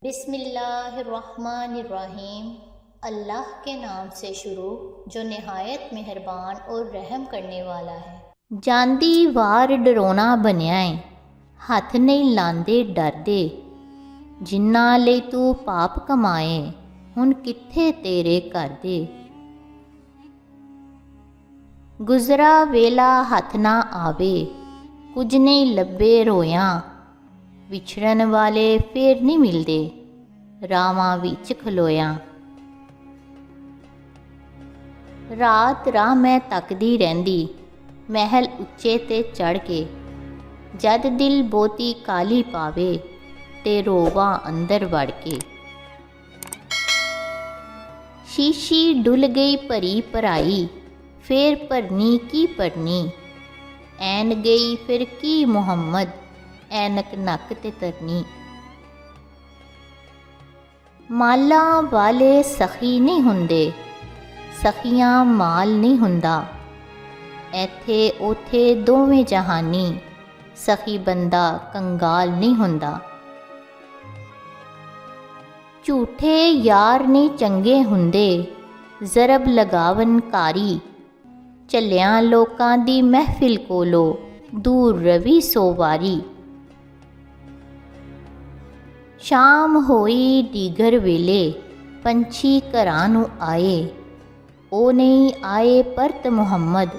बिस्मिल्लाहिर्रहमानिर्रहीम। अल्लाह के नाम से शुरू जो निहायत मेहरबान और रहम करने वाला है। ਜਾਂਦੀ ਵਾਰ ਡਰਾਉਣਾ ਬਣਿਆ ਏ, ਹੱਥ ਨਹੀਂ ਲਾਂਦੇ ਡਰਦੇ। ਜਿਨ੍ਹਾਂ ਲਈ ਤੂੰ ਪਾਪ ਕਮਾਏ, ਹੁਣ ਕਿੱਥੇ ਤੇਰੇ ਘਰ ਦੇ। ਗੁਜ਼ਰਾ ਵੇਲਾ ਹੱਥ ਨਾ ਆਵੇ, ਕੁਝ ਨਹੀਂ ਲੱਭੇ ਰੋਇਆਂ। ਵਿਛੜਨ ਵਾਲੇ ਫੇਰ ਨਹੀਂ ਮਿਲਦੇ, ਰਾਵਾਂ ਵਿੱਚ ਖਲੋਇਆਂ। ਰਾਤ ਰਾਹ ਮੈਂ ਤੱਕਦੀ ਰਹਿੰਦੀ, महल उच्चे ते चढ़ के। जद दिल बोती काली पावे, ते रोवा अंदर वड़ के। शीशी डुल गई भरी भराई, फिर भरनी की भरनी। ऐन गई फिर की मुहम्मद, ऐनक नक ते तरनी। माला वाले सखी नहीं हुंदे, सखियां माल नहीं हुंदा। ਇੱਥੇ ਉੱਥੇ ਦੋਵੇਂ ਜਹਾਨੀ, ਸਖੀ ਬੰਦਾ ਕੰਗਾਲ ਨਹੀਂ ਹੁੰਦਾ। ਝੂਠੇ ਯਾਰ ਨਹੀਂ ਚੰਗੇ ਹੁੰਦੇ, ਜ਼ਰਬ ਲਗਾਵਨ ਕਾਰੀ। ਚੱਲਿਆਂ ਲੋਕਾਂ ਦੀ ਮਹਿਫਿਲ ਕੋਲੋਂ, ਦੂਰ ਰਵੀ ਸੋ ਵਾਰੀ। ਸ਼ਾਮ ਹੋਈ ਦੀਗਰ ਵੇਲੇ, ਪੰਛੀ ਘਰਾਂ ਨੂੰ ਆਏ। ਉਹ ਨਹੀਂ ਆਏ ਪਰਤ ਮੁਹੰਮਦ,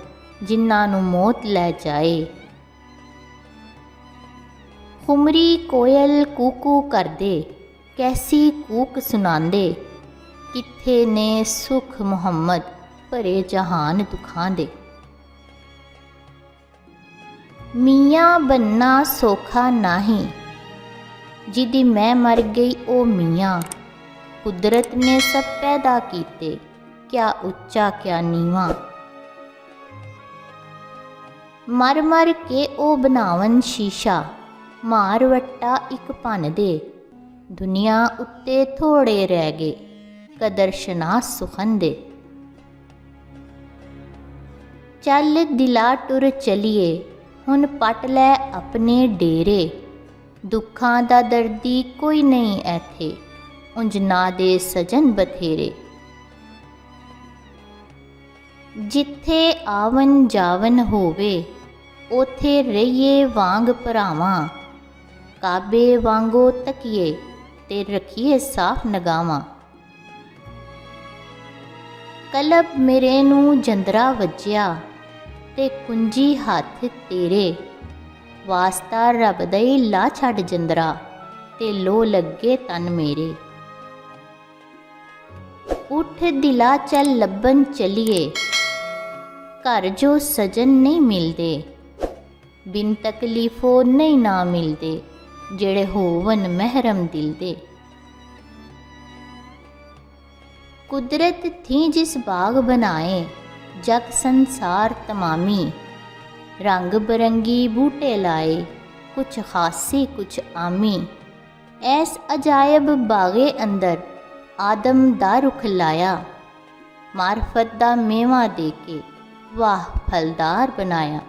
ਜਿਨ੍ਹਾਂ ਨੂੰ ਮੌਤ ਲੈ ਜਾਏ। ਖੁਮਰੀ ਕੋਇਲ ਕੂਕੂ ਕਰਦੇ, ਕੈਸੀ ਕੂਕ ਸੁਣਾਉਂਦੇ। ਕਿੱਥੇ ਨੇ ਸੁਖ ਮੁਹੰਮਦ, ਭਰੇ ਜਹਾਨ ਦੁੱਖਾਂ ਦੇ। ਮੀਆਂ ਬੰਨਾ ਸੌਖਾ ਨਾਹੀਂ, ਜਿਹਦੀ मैं मर गई ओ मियाँ। कुदरत ने सब पैदा कीते, क्या उच्चा क्या नीवा। मर मर के ओ बनावन शीशा, मार वट्टा एक भन दे। दुनिया उत्ते थोड़े रह गए, कदर शनास सुखन दे। चल दिला टुर चलिए, हुन पट लै अपने डेरे। दुखां दा दर्दी कोई नहीं ऐथे, उंज ना दे सजन बथेरे। जिथे आवन जावन होवे, ओथे रहिए वांग भरावां। काबे वांगो तकिए, ते रखिए साफ नगावां। कलब मेरे नू जंदरा वज्जिया, ते कुंजी हथ तेरे। वास्ता रब दा ही ला छड़ जंदरा, ते लो लगे तन मेरे। उठ दिला चल लब्बन चलिए, घर जो सजन नहीं मिलते। बिन तकलीफो नहीं ना मिलते, जेड़े होवन महरम दिल दे। कुदरत थी जिस बाग बनाए, जग संसार तमामी। रंग बरंगी बूटे लाए, कुछ खासी कुछ आमी। ऐस अजायब बागे अंदर, आदम दा रुख लाया। मार्फत दा मेवा दे के, वाह फलदार बनाया।